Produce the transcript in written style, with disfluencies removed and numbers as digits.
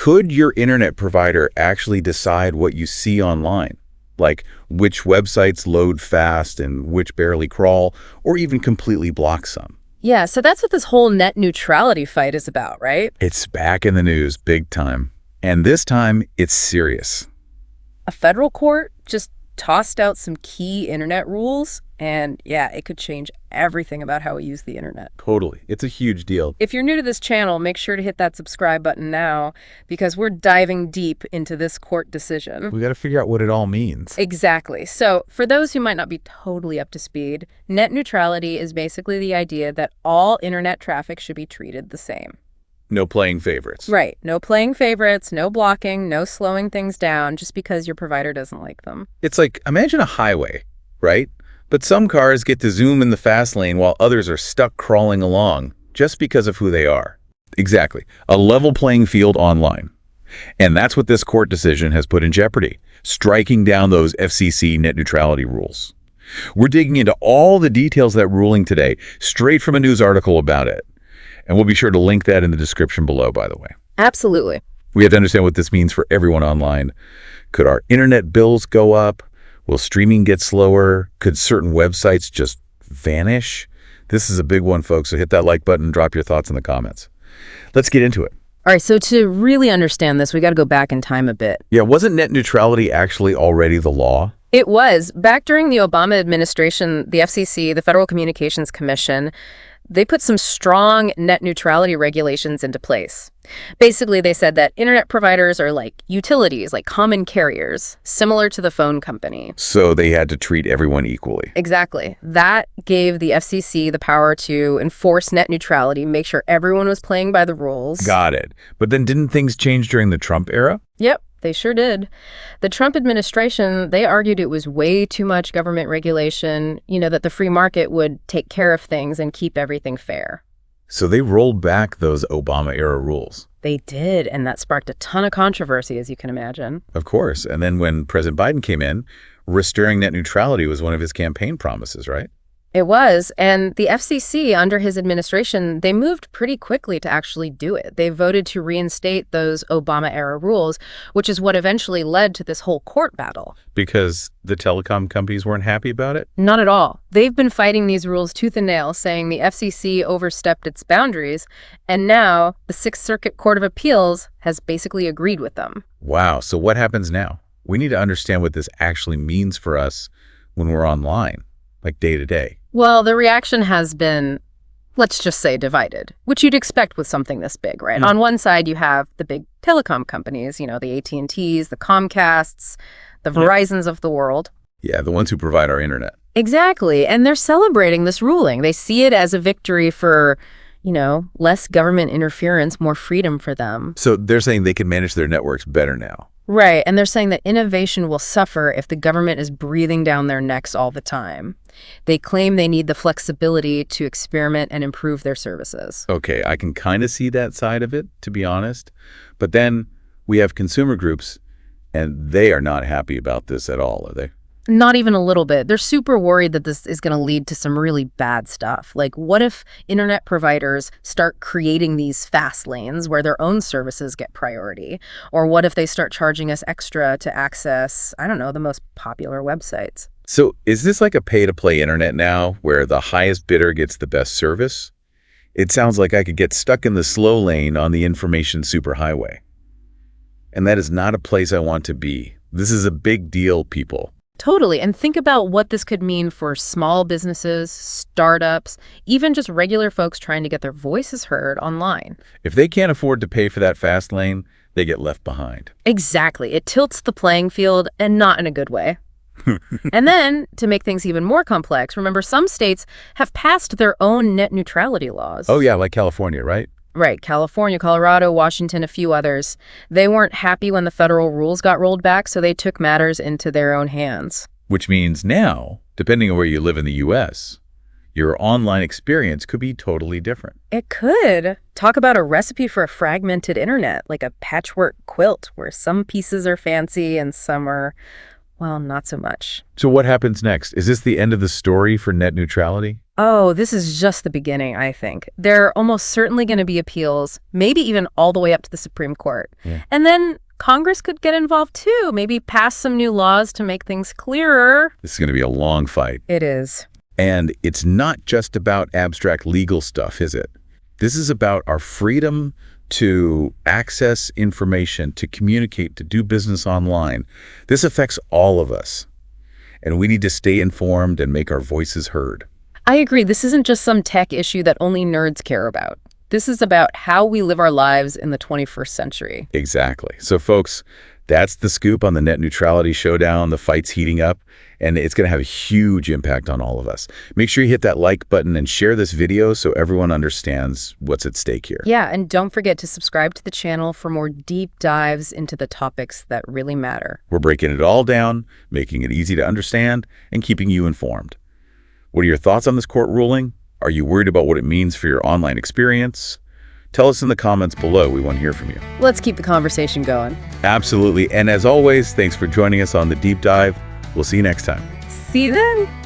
Could your internet provider actually decide what you see online? Like which websites load fast and which barely crawl, or even completely block some? Yeah, so that's what this whole net neutrality fight is about, right? It's back in the news big time. And this time, it's serious. A federal court just tossed out some key internet rules, and yeah, it could change everything about how we use the internet. Totally. It's a huge deal. If you're new to this channel, make sure to hit that subscribe button now, because we're diving deep into this court decision. We got to figure out what it all means. Exactly. So for those who might not be totally up to speed, net neutrality is basically the idea that all internet traffic should be treated the same. No playing favorites. Right. No playing favorites, no blocking, no slowing things down just because your provider doesn't like them. It's like, imagine a highway, right? But some cars get to zoom in the fast lane while others are stuck crawling along just because of who they are. Exactly. A level playing field online. And that's what this court decision has put in jeopardy, striking down those FCC net neutrality rules. We're digging into all the details of that ruling today, straight from a news article about it. And we'll be sure to link that in the description below, by the way. Absolutely. We have to understand what this means for everyone online. Could our internet bills go up? Will streaming get slower? Could certain websites just vanish? This is a big one, folks, so hit that like button and drop your thoughts in the comments. Let's get into it. All right, so to really understand this, we got to go back in time a bit. Yeah, wasn't net neutrality actually already the law? It was. Back during the Obama administration, the FCC, the Federal Communications Commission, they put some strong net neutrality regulations into place. Basically, they said that internet providers are like utilities, like common carriers, similar to the phone company. So they had to treat everyone equally. Exactly. That gave the FCC the power to enforce net neutrality, make sure everyone was playing by the rules. Got it. But then didn't things change during the Trump era? Yep. They sure did. The Trump administration, they argued it was way too much government regulation, that the free market would take care of things and keep everything fair. So they rolled back those Obama-era rules. They did, and that sparked a ton of controversy, as you can imagine. Of course. And then when President Biden came in, restoring net neutrality was one of his campaign promises, right? It was, and the FCC, under his administration, they moved pretty quickly to actually do it. They voted to reinstate those Obama-era rules, which is what eventually led to this whole court battle. Because the telecom companies weren't happy about it? Not at all. They've been fighting these rules tooth and nail, saying the FCC overstepped its boundaries, and now the Sixth Circuit Court of Appeals has basically agreed with them. Wow, so what happens now? We need to understand what this actually means for us when we're online, like day to day. Well, the reaction has been, let's just say, divided, which you'd expect with something this big, right? On one side, you have the big telecom companies, the AT&Ts, the Comcasts, the Verizons of the world. Yeah, the ones who provide our internet. Exactly. And they're celebrating this ruling. They see it as a victory for, less government interference, more freedom for them. So they're saying they can manage their networks better now. Right. And they're saying that innovation will suffer if the government is breathing down their necks all the time. They claim they need the flexibility to experiment and improve their services. Okay, I can kind of see that side of it, to be honest. But then we have consumer groups, and they are not happy about this at all, are they? Not even a little bit. They're super worried that this is going to lead to some really bad stuff. Like, what if internet providers start creating these fast lanes where their own services get priority? Or what if they start charging us extra to access, the most popular websites? So is this like a pay-to-play internet now, where the highest bidder gets the best service? It sounds like I could get stuck in the slow lane on the information superhighway. And that is not a place I want to be. This is a big deal, people. Totally. And think about what this could mean for small businesses, startups, even just regular folks trying to get their voices heard online. If they can't afford to pay for that fast lane, they get left behind. Exactly. It tilts the playing field, and not in a good way. And then, to make things even more complex, remember, some states have passed their own net neutrality laws. Oh, yeah, like California, right? Right. California, Colorado, Washington, a few others. They weren't happy when the federal rules got rolled back, so they took matters into their own hands. Which means now, depending on where you live in the U.S., your online experience could be totally different. It could. Talk about a recipe for a fragmented internet, like a patchwork quilt, where some pieces are fancy and some are, well, not so much. So what happens next? Is this the end of the story for net neutrality? Oh, this is just the beginning, I think. There are almost certainly going to be appeals, maybe even all the way up to the Supreme Court. Yeah. And then Congress could get involved too, maybe pass some new laws to make things clearer. This is going to be a long fight. It is. And it's not just about abstract legal stuff, is it? This is about our freedom to access information, to communicate, to do business online. This affects all of us. And we need to stay informed and make our voices heard. I agree. This isn't just some tech issue that only nerds care about. This is about how we live our lives in the 21st century. Exactly. So folks, that's the scoop on the net neutrality showdown. The fight's heating up, and it's going to have a huge impact on all of us. Make sure you hit that like button and share this video so everyone understands what's at stake here. Yeah, and don't forget to subscribe to the channel for more deep dives into the topics that really matter. We're breaking it all down, making it easy to understand, and keeping you informed. What are your thoughts on this court ruling? Are you worried about what it means for your online experience? Tell us in the comments below. We want to hear from you. Let's keep the conversation going. Absolutely. And as always, thanks for joining us on The Deep Dive. We'll see you next time. See you then.